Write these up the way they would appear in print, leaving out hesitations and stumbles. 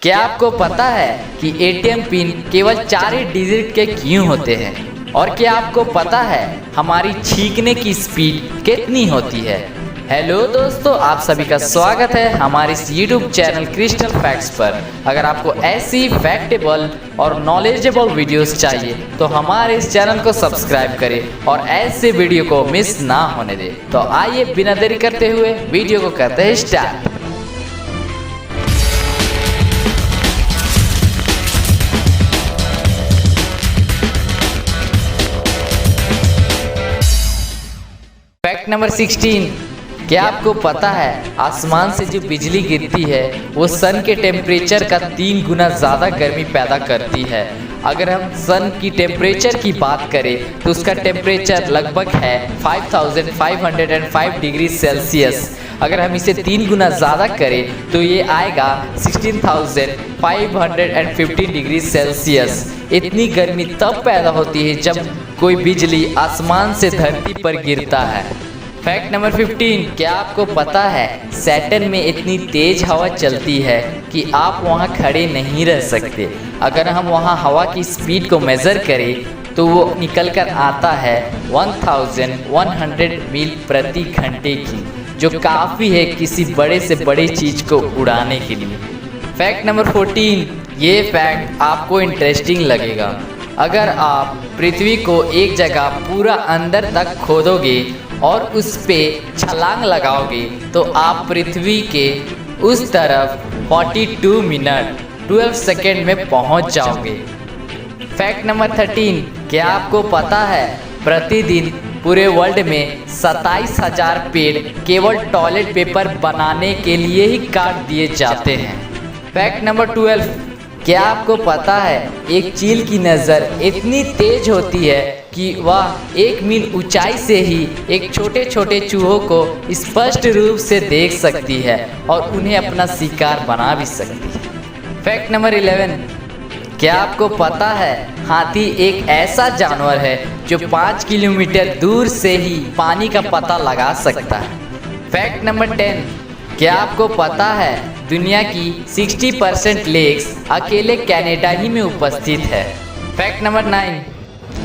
क्या आपको पता है कि एटीएम पिन केवल 4 ही डिजिट के क्यों होते हैं? और क्या आपको पता है हमारी छींकने की स्पीड कितनी होती है? हेलो दोस्तों, आप सभी का स्वागत है हमारे इस YouTube चैनल क्रिस्टल फैक्ट्स पर। अगर आपको ऐसी फैक्टेबल और नॉलेजेबल वीडियोस चाहिए तो हमारे इस चैनल को सब्सक्राइब करें और ऐसे वीडियो को मिस ना होने दें। तो आइए बिना देरी करते हुए वीडियो को करते हैं स्टार्ट। फैक्ट नंबर 16, क्या आपको पता है आसमान से जो बिजली गिरती है वो सन के टेम्परेचर का 3 गुना ज़्यादा गर्मी पैदा करती है। अगर हम सन की टेम्परेचर की बात करें तो उसका टेम्परेचर लगभग है 5505 डिग्री सेल्सियस। अगर हम इसे 3 गुना ज़्यादा करें तो ये आएगा 16,550 डिग्री सेल्सियस। इतनी गर्मी तब पैदा होती है जब कोई बिजली आसमान से धरती पर गिरता है। फैक्ट नंबर 15, क्या आपको पता है सैटर्न में इतनी तेज हवा चलती है कि आप वहां खड़े नहीं रह सकते। अगर हम वहां हवा की स्पीड को मेज़र करें तो वो निकल कर आता है 1100 मील प्रति घंटे की, जो काफ़ी है किसी बड़े से बड़े चीज़ को उड़ाने के लिए। फैक्ट नंबर 14, ये फैक्ट आपको इंटरेस्टिंग लगेगा। अगर आप पृथ्वी को एक जगह पूरा अंदर तक खोदोगे और उस पे छलांग लगाओगे तो आप पृथ्वी के उस तरफ 42 मिनट 12 सेकेंड में पहुंच जाओगे। फैक्ट नंबर 13, क्या आपको पता है प्रतिदिन पूरे वर्ल्ड में 27,000 पेड़ केवल टॉयलेट पेपर बनाने के लिए ही काट दिए जाते हैं। फैक्ट नंबर 12, क्या आपको पता है एक चील की नज़र इतनी तेज होती है कि वह 1 मील ऊंचाई से ही एक छोटे छोटे चूहों को स्पष्ट रूप से देख सकती है और उन्हें अपना शिकार बना भी सकती है। फैक्ट नंबर 11, क्या आपको पता है हाथी एक ऐसा जानवर है जो 5 किलोमीटर दूर से ही पानी का पता लगा सकता है। फैक्ट नंबर 10, क्या आपको पता है दुनिया की 60% लेक्स अकेले कनाडा ही में उपस्थित है। फैक्ट नंबर 9,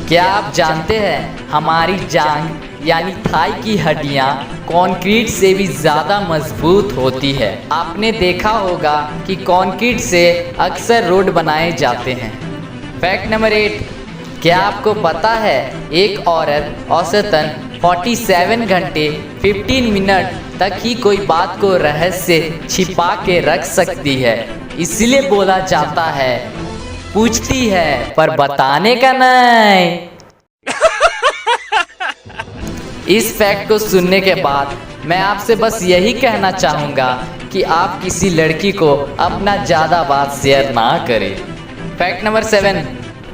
क्या आप जानते हैं हमारी जांघ यानी थाई की हड्डियां कंक्रीट से भी ज़्यादा मजबूत होती है। आपने देखा होगा कि कंक्रीट से अक्सर रोड बनाए जाते हैं। फैक्ट नंबर 8, क्या आपको पता है एक औरत औसतन 47 घंटे 15 मिनट तक ही कोई बात को रहस्य छिपा के रख सकती है। इसलिए बोला जाता है पूछती है पर बताने का नहीं। इस फैक्ट को सुनने के बाद मैं आपसे बस यही कहना चाहूँगा कि आप किसी लड़की को अपना ज़्यादा बात शेयर ना करें। फैक्ट नंबर 7,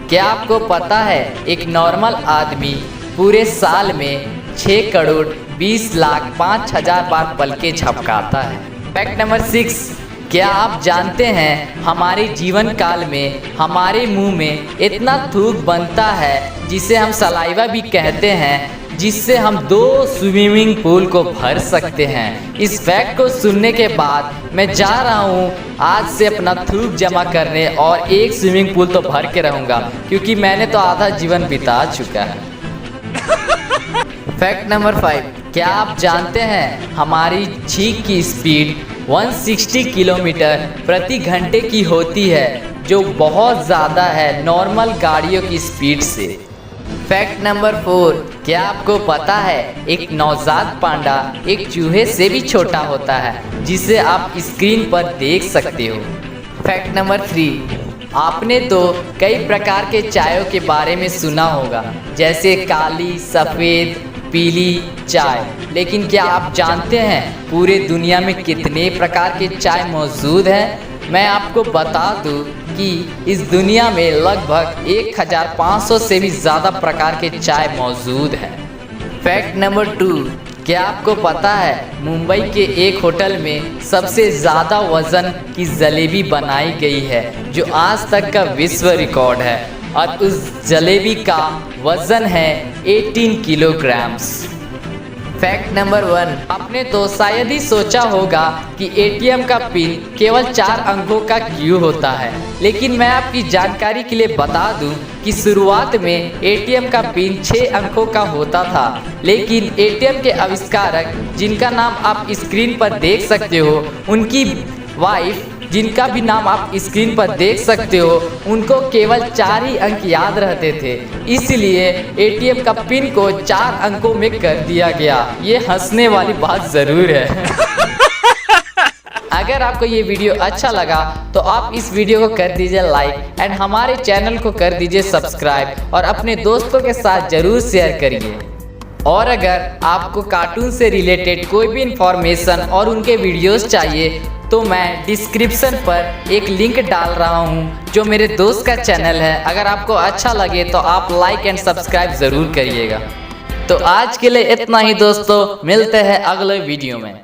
क्या आपको पता है एक नॉर्मल आदमी पूरे साल में 6,20,05,000 बार पलके झपकाता है। फैक्ट नंबर 6, क्या आप जानते हैं हमारे जीवन काल में हमारे मुंह में इतना थूक बनता है जिसे हम सलाइवा भी कहते हैं, जिससे हम 2 स्विमिंग पूल को भर सकते हैं। इस फैक्ट को सुनने के बाद मैं जा रहा हूँ आज से अपना थूक जमा करने और एक स्विमिंग पूल तो भर के रहूँगा, क्योंकि मैंने तो आधा जीवन बिता चुका है। फैक्ट नंबर 5, क्या आप जानते हैं हमारी छींक की स्पीड 160 किलोमीटर प्रति घंटे की होती है, जो बहुत ज़्यादा है नॉर्मल गाड़ियों की स्पीड से। फैक्ट नंबर 4, क्या आपको पता है एक नवजात पांडा एक चूहे से भी छोटा होता है, जिसे आप स्क्रीन पर देख सकते हो। फैक्ट नंबर 3, आपने तो कई प्रकार के चायों के बारे में सुना होगा, जैसे काली, सफ़ेद, पीली चाय, लेकिन क्या आप जानते हैं पूरे दुनिया में कितने प्रकार के चाय मौजूद हैं? मैं आपको बता दूं कि इस दुनिया में लगभग 1,500 से भी ज़्यादा प्रकार के चाय मौजूद हैं। फैक्ट नंबर 2, क्या आपको पता है मुंबई के एक होटल में सबसे ज़्यादा वज़न की जलेबी बनाई गई है, जो आज तक का विश्व रिकॉर्ड है, और उस जलेबी का वज़न है 18 किलोग्राम्स। फैक्ट नंबर 1, आपने तो शायद ही सोचा होगा कि एटीएम का पिन केवल 4 अंकों का क्यों होता है, लेकिन मैं आपकी जानकारी के लिए बता दूं कि शुरुआत में एटीएम का पिन 6 अंकों का होता था, लेकिन एटीएम के आविष्कारक, जिनका नाम आप स्क्रीन पर देख सकते हो, उनकी वाइफ, जिनका भी नाम आप स्क्रीन पर देख सकते हो, उनको केवल 4 ही अंक याद रहते थे, इसलिए एटीएम का पिन को 4 अंकों में कर दिया गया। ये हंसने वाली बात जरूर है। अगर आपको ये वीडियो अच्छा लगा तो आप इस वीडियो को कर दीजिए लाइक एंड हमारे चैनल को कर दीजिए सब्सक्राइब और अपने दोस्तों के साथ जरूर शेयर करिए। और अगर आपको कार्टून से रिलेटेड कोई भी इंफॉर्मेशन और उनके वीडियोस चाहिए तो मैं डिस्क्रिप्शन पर एक लिंक डाल रहा हूं जो मेरे दोस्त का चैनल है। अगर आपको अच्छा लगे तो आप लाइक एंड सब्सक्राइब ज़रूर करिएगा। तो आज के लिए इतना ही दोस्तों, मिलते हैं अगले वीडियो में।